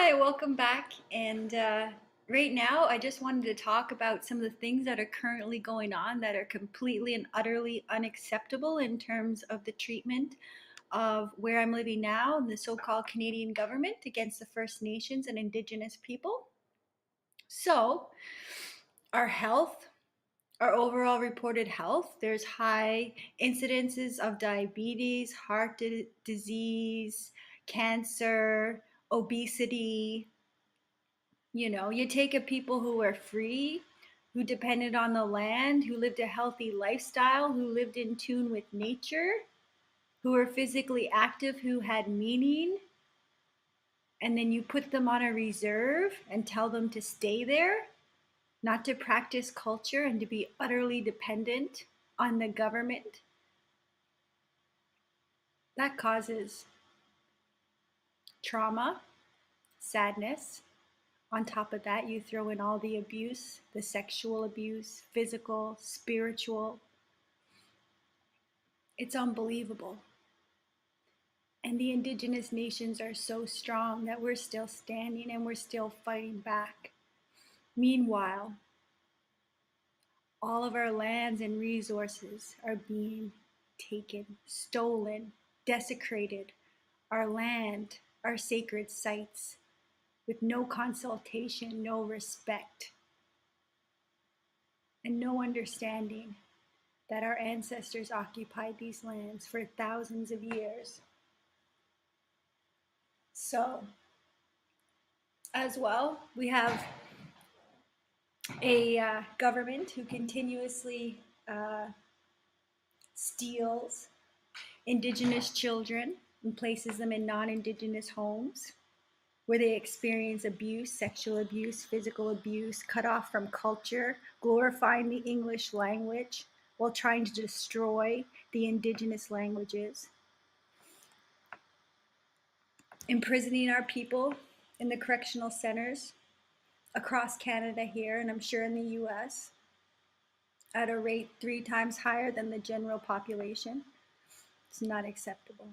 Hi, welcome back. And right now, I just wanted to talk about some of the things that are currently going on that are completely and utterly unacceptable in terms of the treatment of where I'm living now and the so called Canadian government against the First Nations and Indigenous people. So, our health, our overall reported health, there's high incidences of diabetes, disease, cancer, obesity. You take a people who were free, who depended on the land, who lived a healthy lifestyle, who lived in tune with nature, who were physically active, who had meaning, and then you put them on a reserve and tell them to stay there, not to practice culture and to be utterly dependent on the government. That causes trauma, sadness. On top of that, you throw in all the abuse, the sexual abuse, physical, spiritual. It's unbelievable. And the Indigenous nations are so strong that we're still standing and we're still fighting back. Meanwhile, all of our lands and resources are being taken, stolen, desecrated. Our land, our sacred sites, with no consultation, no respect, and no understanding that our ancestors occupied these lands for thousands of years. So, as well, we have a government who continuously uh, steals Indigenous children and places them in non Indigenous homes where they experience abuse, sexual abuse, physical abuse, cut off from culture, glorifying the English language while trying to destroy the Indigenous languages, imprisoning our people in the correctional centers across Canada here, and I'm sure in the US, at a rate 3 times higher than the general population. It's not acceptable.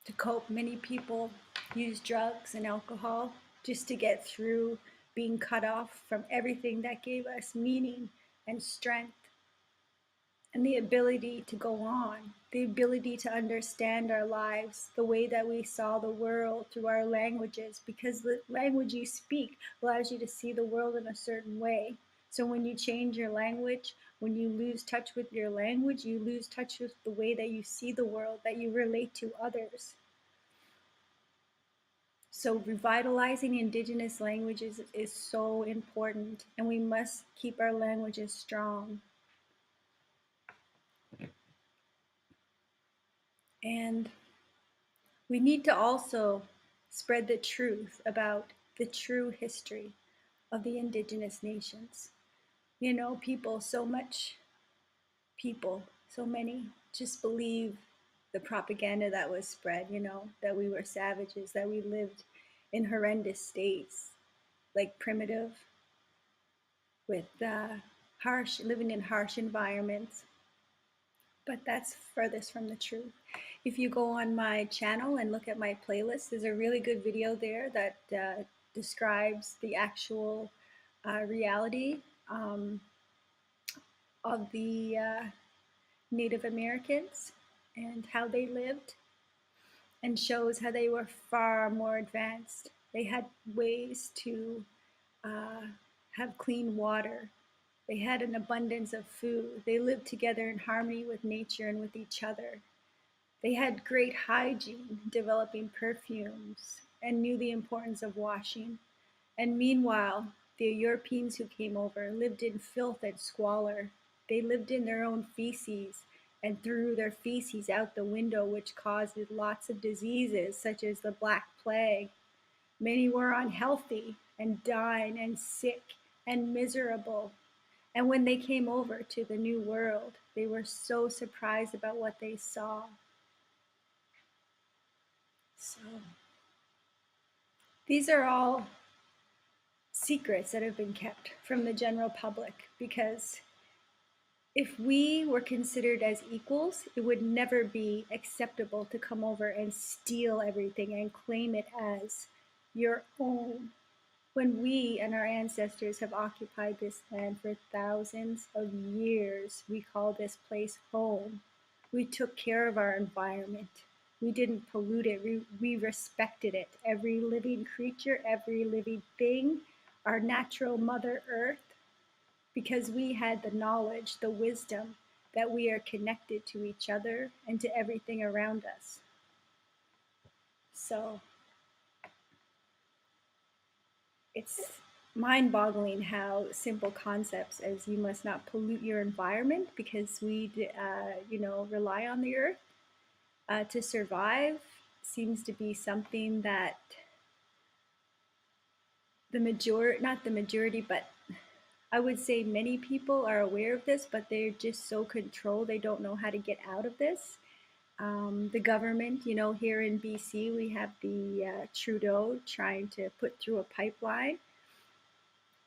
To cope, many people use drugs and alcohol just to get through being cut off from everything that gave us meaning and strength and the ability to go on, the ability to understand our lives, the way that we saw the world through our languages, because the language you speak allows you to see the world in a certain way. So when you change your language, when you lose touch with your language, you lose touch with the way that you see the world, that you relate to others. So revitalizing Indigenous languages is so important, and we must keep our languages strong. And we need to also spread the truth about the true history of the Indigenous nations. So many just believe the propaganda that was spread, that we were savages, that we lived in horrendous states, like primitive, with living in harsh environments. But that's furthest from the truth. If you go on my channel and look at my playlist, there's a really good video there that describes the actual reality of the Native Americans and how they lived, and shows how they were far more advanced. They had ways to uh, have clean water. They had an abundance of food. They lived together in harmony with nature and with each other. They had great hygiene, developing perfumes, and knew the importance of washing. And meanwhile, the Europeans who came over lived in filth and squalor. They lived in their own feces and threw their feces out the window, which caused lots of diseases such as the Black Plague. Many were unhealthy and dying and sick and miserable. And when they came over to the New World, they were so surprised about what they saw. So these are all secrets that have been kept from the general public because If we were considered as equals, it would never be acceptable to come over and steal everything and claim it as your own. When we and our ancestors have occupied this land for thousands of years, we call this place home. We took care of our environment. We didn't pollute it. We respected it. Every living creature, every living thing, our natural Mother Earth, because we had the knowledge, the wisdom that we are connected to each other and to everything around us. So it's mind-boggling how simple concepts as you must not pollute your environment because we rely on the earth to survive seems to be something that not the majority, but I would say many people are aware of this, but they're just so controlled, they don't know how to get out of this. The government, here in BC, we have the Trudeau trying to put through a pipeline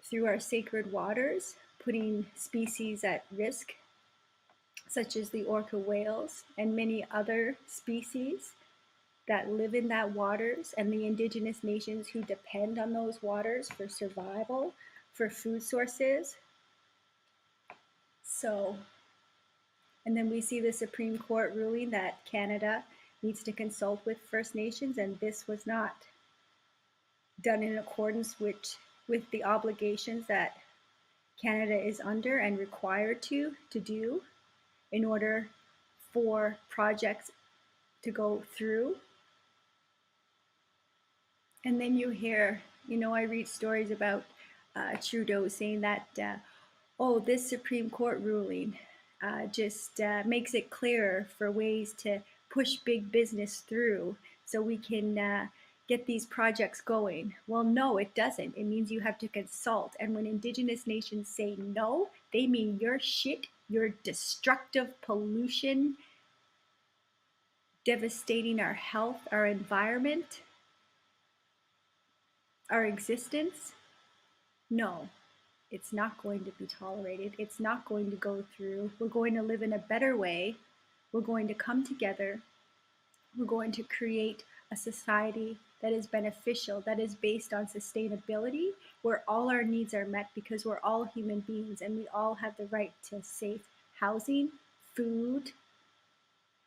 through our sacred waters, putting species at risk, such as the orca whales and many other species that live in that waters, and the Indigenous nations who depend on those waters for survival, for food sources. So, and then we see the Supreme Court ruling that Canada needs to consult with First Nations, and this was not done in accordance with the obligations that Canada is under and required to do in order for projects to go through. And then you hear, I read stories about Trudeau saying that, this Supreme Court ruling just makes it clearer for ways to push big business through so we can get these projects going. Well, no, it doesn't. It means you have to consult. And when Indigenous nations say no, they mean your shit, your destructive pollution, devastating our health, our environment, our existence. No, it's not going to be tolerated. It's not going to go through. We're going to live in a better way. We're going to come together. We're going to create a society that is beneficial, that is based on sustainability, where all our needs are met because we're all human beings and we all have the right to safe housing, food.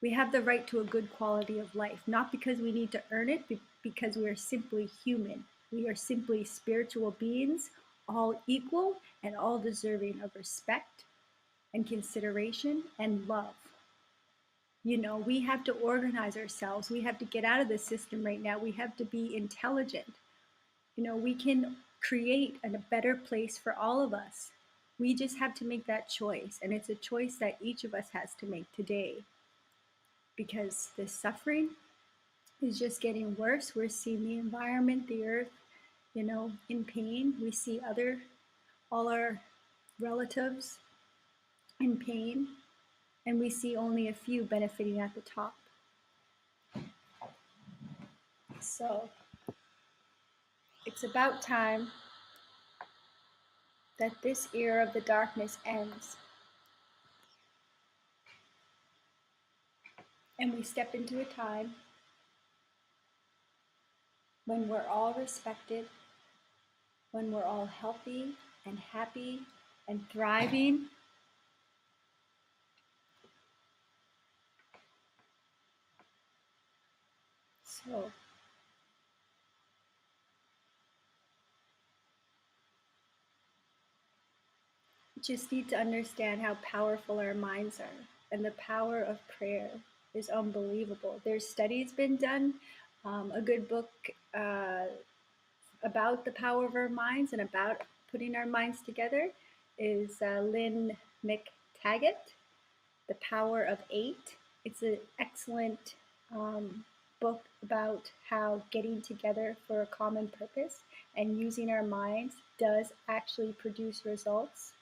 We have the right to a good quality of life, not because we need to earn it, but because we are simply human. We are simply spiritual beings, all equal and all deserving of respect and consideration and love. We have to organize ourselves. We have to get out of the system right now. We have to be intelligent. We can create a better place for all of us. We just have to make that choice. And it's a choice that each of us has to make today. Because the suffering is just getting worse. We're seeing the environment, the earth, in pain. We see all our relatives in pain, and we see only a few benefiting at the top. So it's about time that this era of the darkness ends and we step into a time when we're all respected, when we're all healthy and happy and thriving. So we just need to understand how powerful our minds are, and the power of prayer is unbelievable. There's studies been done. A good book about the power of our minds and about putting our minds together is Lynn McTaggart, The Power of Eight. It's an excellent book about how getting together for a common purpose and using our minds does actually produce results.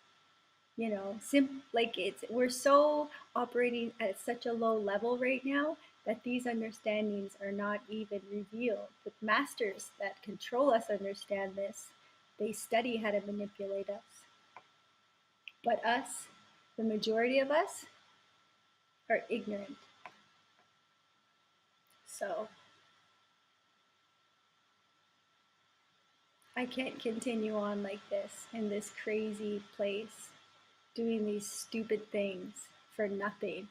We're so operating at such a low level right now that these understandings are not even revealed. The masters that control us understand this. They study how to manipulate us. But us, The majority of us are ignorant. So I can't continue on like this in this crazy place, doing these stupid things for nothing.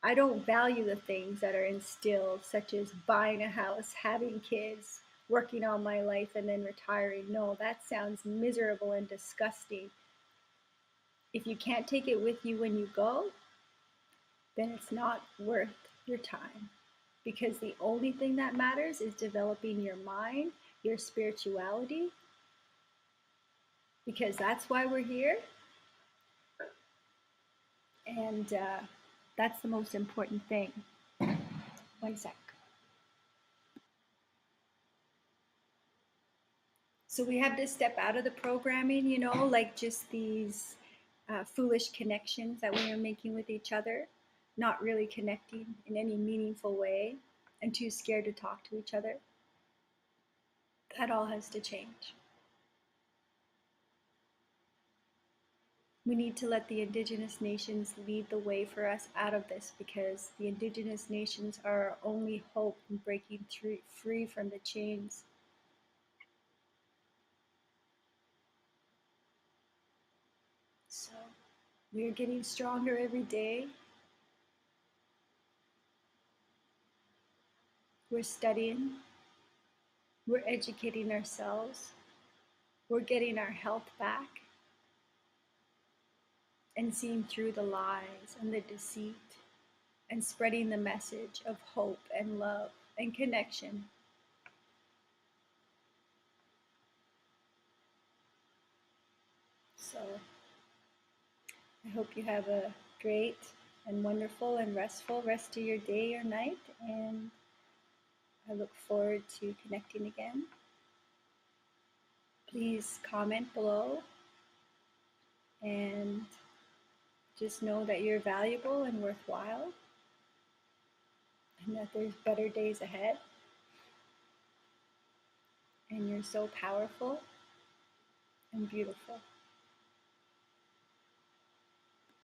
I don't value the things that are instilled, such as buying a house, having kids, working all my life, and then retiring. No, that sounds miserable and disgusting. If you can't take it with you when you go, then it's not worth your time. Because the only thing that matters is developing your mind, your spirituality, because that's why we're here. And that's the most important thing. One sec. So we have to step out of the programming, like just these foolish connections that we are making with each other, not really connecting in any meaningful way, and too scared to talk to each other. That all has to change. We need to let the Indigenous Nations lead the way for us out of this, because the Indigenous Nations are our only hope in breaking free from the chains. So we're getting stronger every day. We're studying. We're educating ourselves. We're getting our health back and seeing through the lies and the deceit and spreading the message of hope and love and connection. So I hope you have a great and wonderful and restful rest of your day or night, and I look forward to connecting again. Please comment below and just know that you're valuable and worthwhile, and that there's better days ahead, and you're so powerful and beautiful.